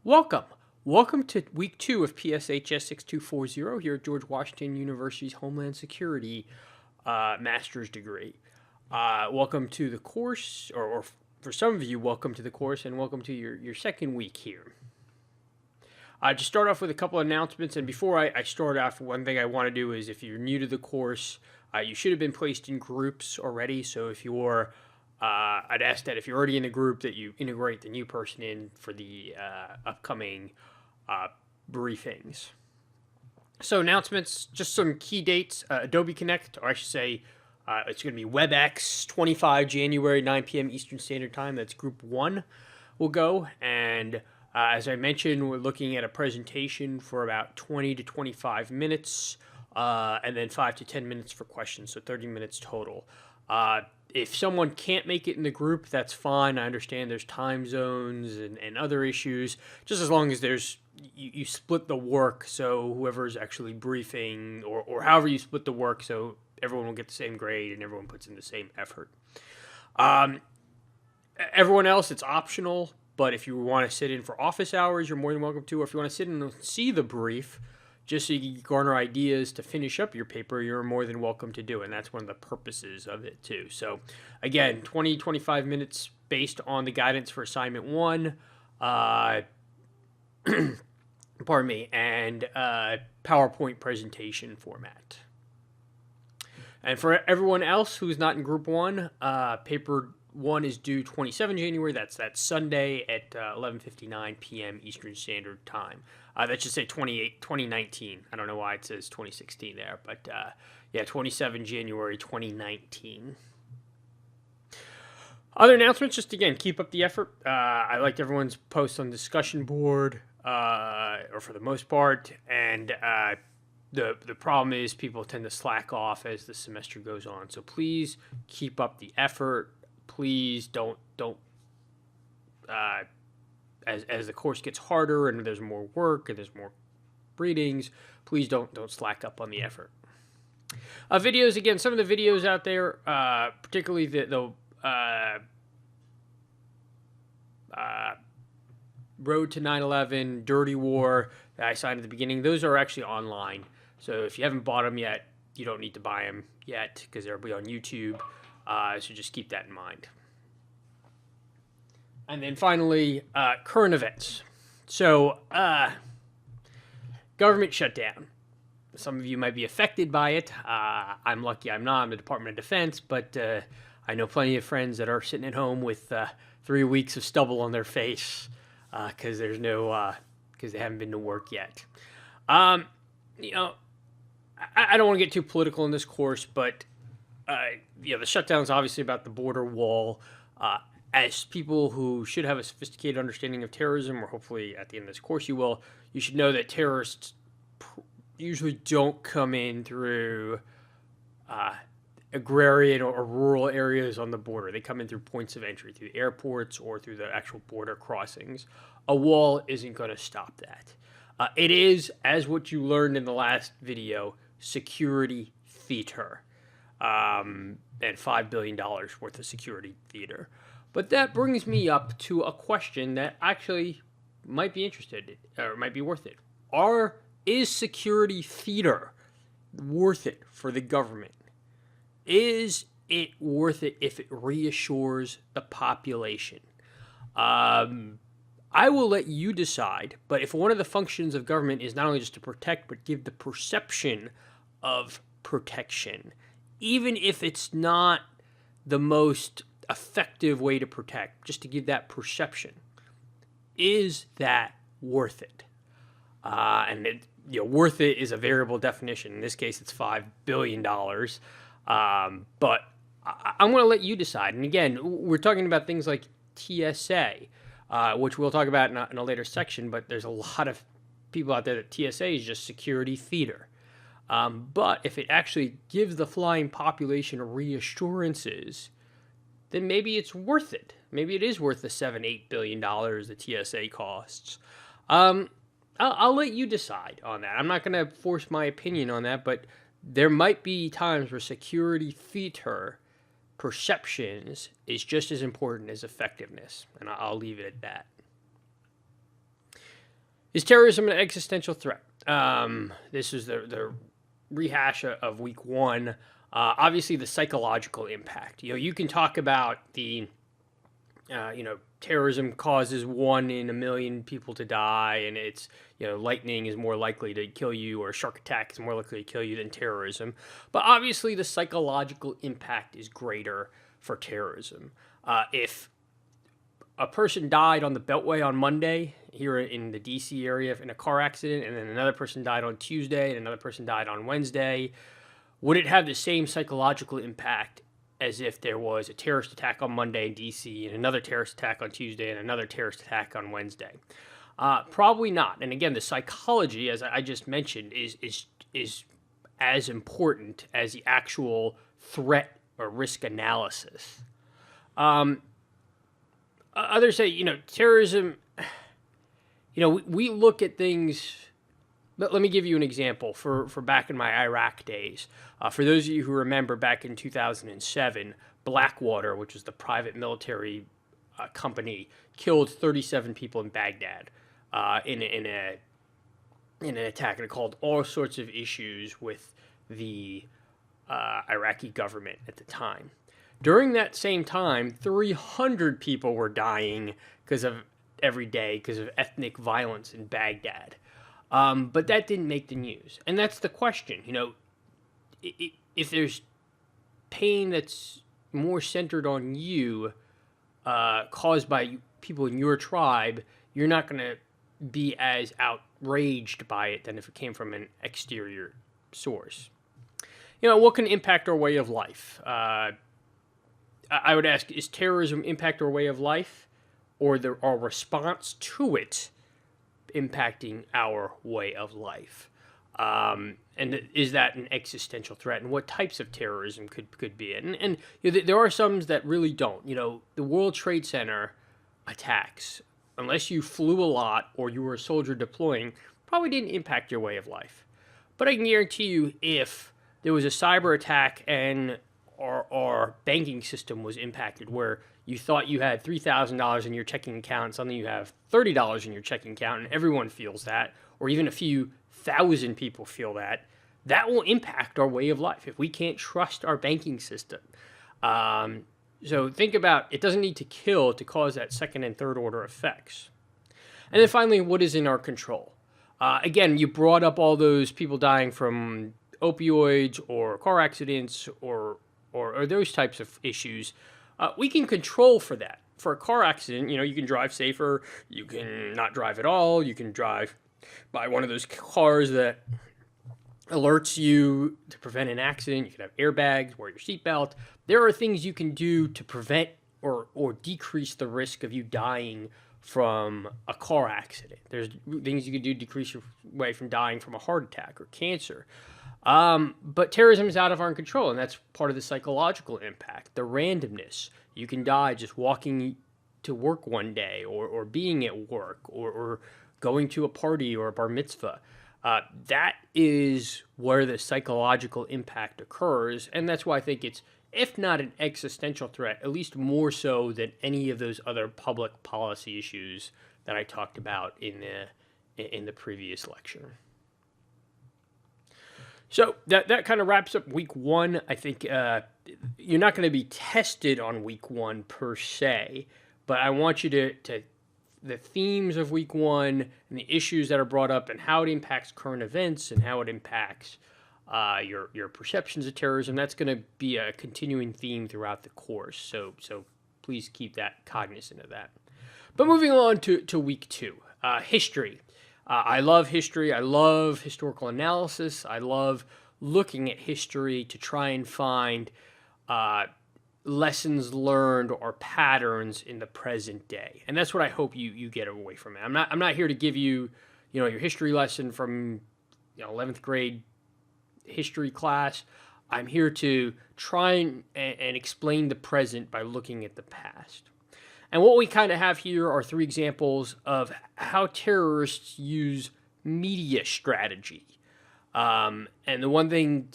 Welcome. Welcome to week 2 of PSHS 6240 here at George Washington University's Homeland Security master's degree. Welcome to the course, or for some of you, welcome to the course, and welcome to your second week here. Just start off with a couple of announcements, and before I start off, one thing I want to do is if you're new to the course, you should have been placed in groups already, so if you're I'd ask that if you're already in a group that you integrate the new person in for the upcoming briefings. So announcements, just some key dates. Adobe Connect, or I should say, it's going to be WebEx, 25 January, 9 p.m. Eastern Standard Time. That's Group 1 will go. And as I mentioned, we're looking at a presentation for about 20 to 25 minutes, and then 5 to 10 minutes for questions, so 30 minutes total. If someone can't make it in the group, that's fine. I understand there's time zones and other issues, just as long as you split the work so whoever's actually briefing or however you split the work so everyone will get the same grade and everyone puts in the same effort. Everyone else, it's optional, but if you want to sit in for office hours, you're more than welcome to. Or if you want to sit in and see the brief, just so you can garner ideas to finish up your paper, you're more than welcome to do. And that's one of the purposes of it too. So again, 20-25 minutes based on the guidance for assignment 1, pardon me, and PowerPoint presentation format. And for everyone else who's not in group 1, paper 1 is due 27 January. That's that Sunday at 11:59 p.m. Eastern Standard Time. That should say 2019. I don't know why it says 2016 there, but yeah, 27 January 2019. Other announcements, just again, keep up the effort. I liked everyone's posts on the discussion board, or for the most part, and the problem is people tend to slack off as the semester goes on. So please keep up the effort. Please don't as the course gets harder and there's more work and there's more readings, please don't slack up on the effort. Videos, again, some of the videos out there, particularly the Road to 9/11, Dirty War that I signed at the beginning, those are actually online. So if you haven't bought them yet, you don't need to buy them yet because they'll be on YouTube. So just keep that in mind. And then finally, current events. So, government shutdown. Some of you might be affected by it. I'm lucky I'm not. I'm the Department of Defense, but I know plenty of friends that are sitting at home with 3 weeks of stubble on their face because they haven't been to work yet. I don't want to get too political in this course, but the shutdown is obviously about the border wall. As people who should have a sophisticated understanding of terrorism, or hopefully at the end of this course you should know that terrorists usually don't come in through agrarian or rural areas on the border. They come in through points of entry, through airports or through the actual border crossings. A wall isn't going to stop that. It is, as what you learned in the last video, security theater. And $5 billion worth of security theater. But that brings me up to a question that actually might be might be worth it. Is security theater worth it for the government? Is it worth it if it reassures the population? I will let you decide, but if one of the functions of government is not only just to protect, but give the perception of protection, even if it's not the most effective way to protect, just to give that perception, is that worth it? Worth it is a variable definition. In this case, it's $5 billion. But I'm going to let you decide. And again, we're talking about things like TSA, which we'll talk about in a later section, but there's a lot of people out there that TSA is just security theater. But if it actually gives the flying population reassurances, then maybe it's worth it. Maybe it is worth the $7-8 billion the TSA costs. I'll let you decide on that. I'm not going to force my opinion on that, but there might be times where security theater perceptions is just as important as effectiveness, and I'll leave it at that. Is terrorism an existential threat? This is the rehash of week one. Obviously, the psychological impact. You can talk about the, terrorism causes 1 in a million people to die, and it's, lightning is more likely to kill you, or a shark attack is more likely to kill you than terrorism. But obviously, the psychological impact is greater for terrorism. If a person died on the Beltway on Monday here in the DC area in a car accident, and then another person died on Tuesday, and another person died on Wednesday, would it have the same psychological impact as if there was a terrorist attack on Monday in DC and another terrorist attack on Tuesday and another terrorist attack on Wednesday? Probably not. And again, the psychology, as I just mentioned, is as important as the actual threat or risk analysis. Others say, terrorism, we look at things. Let me give you an example for back in my Iraq days. For those of you who remember, back in 2007, Blackwater, which was the private military company, killed 37 people in Baghdad in an attack, and it caused all sorts of issues with the Iraqi government at the time. During that same time, 300 people were dying every day because of ethnic violence in Baghdad. But that didn't make the news. And that's the question. If there's pain that's more centered on you, caused by people in your tribe, you're not going to be as outraged by it than if it came from an exterior source. What can impact our way of life? I would ask, is terrorism impact our way of life, or our response to it impacting our way of life? And is that an existential threat? And what types of terrorism could be it? And there are some that really don't. The World Trade Center attacks, unless you flew a lot or you were a soldier deploying, probably didn't impact your way of life. But I can guarantee you, if there was a cyber attack and our banking system was impacted, where you thought you had $3,000 in your checking account, and suddenly you have $30 in your checking account, and everyone feels that, or even a few thousand people feel that, that will impact our way of life if we can't trust our banking system. So think about, it doesn't need to kill to cause that second and third order effects. And then finally, what is in our control? Again, you brought up all those people dying from opioids or car accidents or those types of issues. We can control for that. For a car accident, you can drive safer. You can not drive at all. You can drive by one of those cars that alerts you to prevent an accident. You can have airbags, wear your seatbelt. There are things you can do to prevent or decrease the risk of you dying from a car accident. There's things you can do to decrease your way from dying from a heart attack or cancer. But terrorism is out of our control, and that's part of the psychological impact, the randomness. You can die just walking to work one day, or being at work, or going to a party or a bar mitzvah. That is where the psychological impact occurs, and that's why I think it's, if not an existential threat, at least more so than any of those other public policy issues that I talked about in the previous lecture. So that kind of wraps up week one. I think you're not going to be tested on week one per se, but I want you to the themes of week one and the issues that are brought up and how it impacts current events and how it impacts your perceptions of terrorism. That's going to be a continuing theme throughout the course. So please keep that cognizant of that. But moving on to week two, history. I love history. I love historical analysis. I love looking at history to try and find lessons learned or patterns in the present day. And that's what I hope you get away from it. I'm not here to give you, your history lesson from 11th grade history class. I'm here to try and explain the present by looking at the past. And what we kind of have here are three examples of how terrorists use media strategy. And the one thing,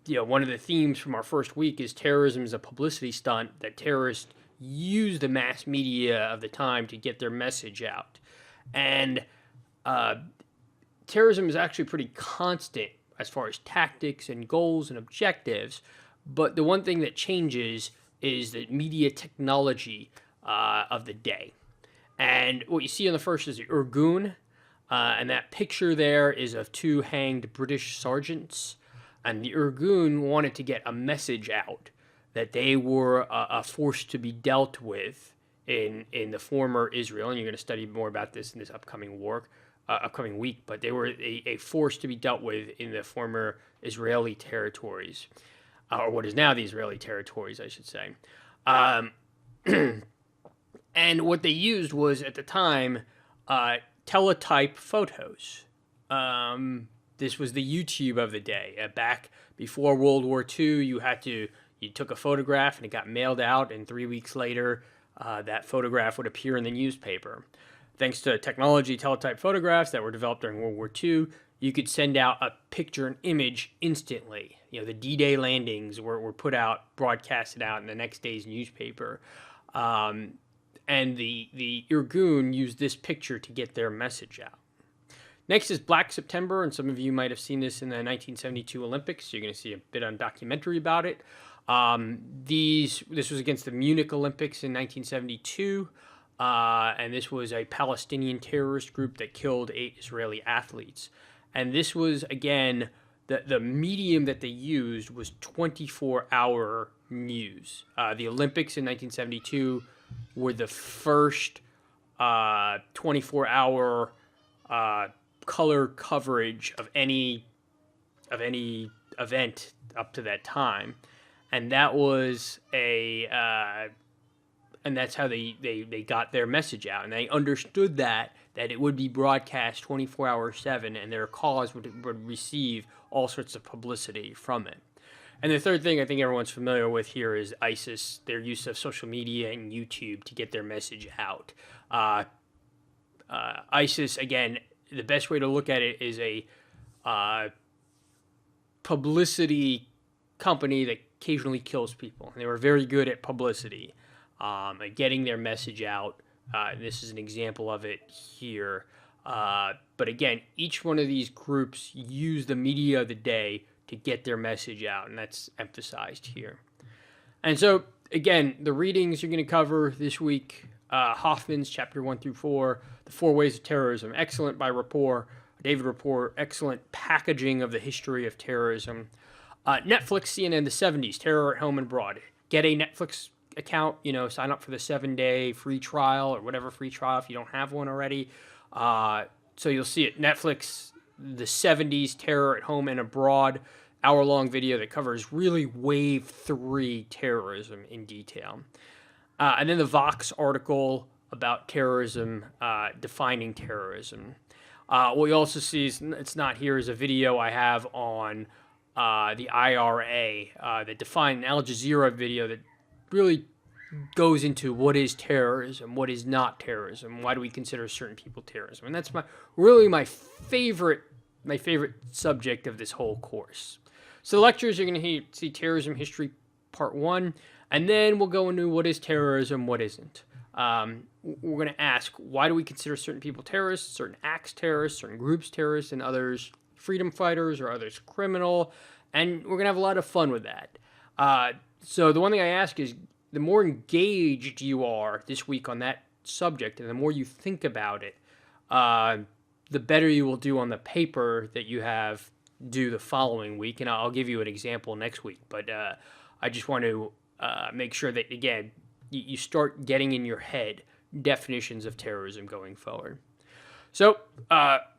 one of the themes from our first week is terrorism is a publicity stunt, that terrorists use the mass media of the time to get their message out. And terrorism is actually pretty constant as far as tactics and goals and objectives, but the one thing that changes is the media technology of the day. And what you see on the first is the Irgun, and that picture there is of two hanged British sergeants. And the Irgun wanted to get a message out that they were a force to be dealt with in the former Israel. And you're going to study more about this in this upcoming week. But they were a force to be dealt with in the former Israeli territories, or what is now the Israeli territories, I should say. And what they used was, at the time, teletype photos. This was the YouTube of the day. Back before World War II, you took a photograph and it got mailed out, and 3 weeks later, that photograph would appear in the newspaper. Thanks to technology, teletype photographs that were developed during World War II, you could send out a picture and image instantly. The D-Day landings were put out, broadcasted out in the next day's newspaper. And the Irgun used this picture to get their message out. Next is Black September, and some of you might have seen this in the 1972 Olympics. You're going to see a bit on documentary about it. This was against the Munich Olympics in 1972, and this was a Palestinian terrorist group that killed 8 Israeli athletes. And this was, again, the medium that they used was 24-hour news. The Olympics in 1972 were the first 24-hour color coverage of any event up to that time, and that was and that's how they got their message out, and they understood that it would be broadcast 24 hours 7, and their cause would receive all sorts of publicity from it. And the third thing I think everyone's familiar with here is ISIS, their use of social media and YouTube to get their message out. ISIS, again, the best way to look at it is a publicity company that occasionally kills people. And they were very good at publicity, at getting their message out. This is an example of it here. But again, each one of these groups use the media of the day to get their message out, and that's emphasized here. And so, again, the readings you're going to cover this week, Hoffman's chapter 1 through 4, The 4 Ways of Terrorism, excellent by David Rapport, excellent packaging of the history of terrorism. Netflix, CNN, the 70s, Terror at Home and Abroad. Get a Netflix account, sign up for the 7-day free trial or whatever free trial if you don't have one already. So you'll see it, Netflix, the 70s, Terror at Home and Abroad, hour-long video that covers really Wave 3 terrorism in detail. And then the Vox article about terrorism, defining terrorism. What you also see is, it's not here, is a video I have on the IRA that defined an Al Jazeera video that really goes into what is terrorism, what is not terrorism, why do we consider certain people terrorism. And that's my favorite subject of this whole course. So the lectures, you're going to see Terrorism History Part 1, and then we'll go into what is terrorism, what isn't. We're going to ask, why do we consider certain people terrorists, certain acts terrorists, certain groups terrorists, and others freedom fighters or others criminal, and we're going to have a lot of fun with that. So the one thing I ask is, the more engaged you are this week on that subject, and the more you think about it, the better you will do on the paper that you have due the following week. And I'll give you an example next week. But I just want to make sure that, again, you start getting in your head definitions of terrorism going forward. So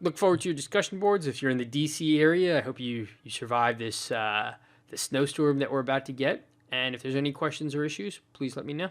look forward to your discussion boards. If you're in the D.C. area, I hope you survive this snowstorm that we're about to get. And if there's any questions or issues, please let me know.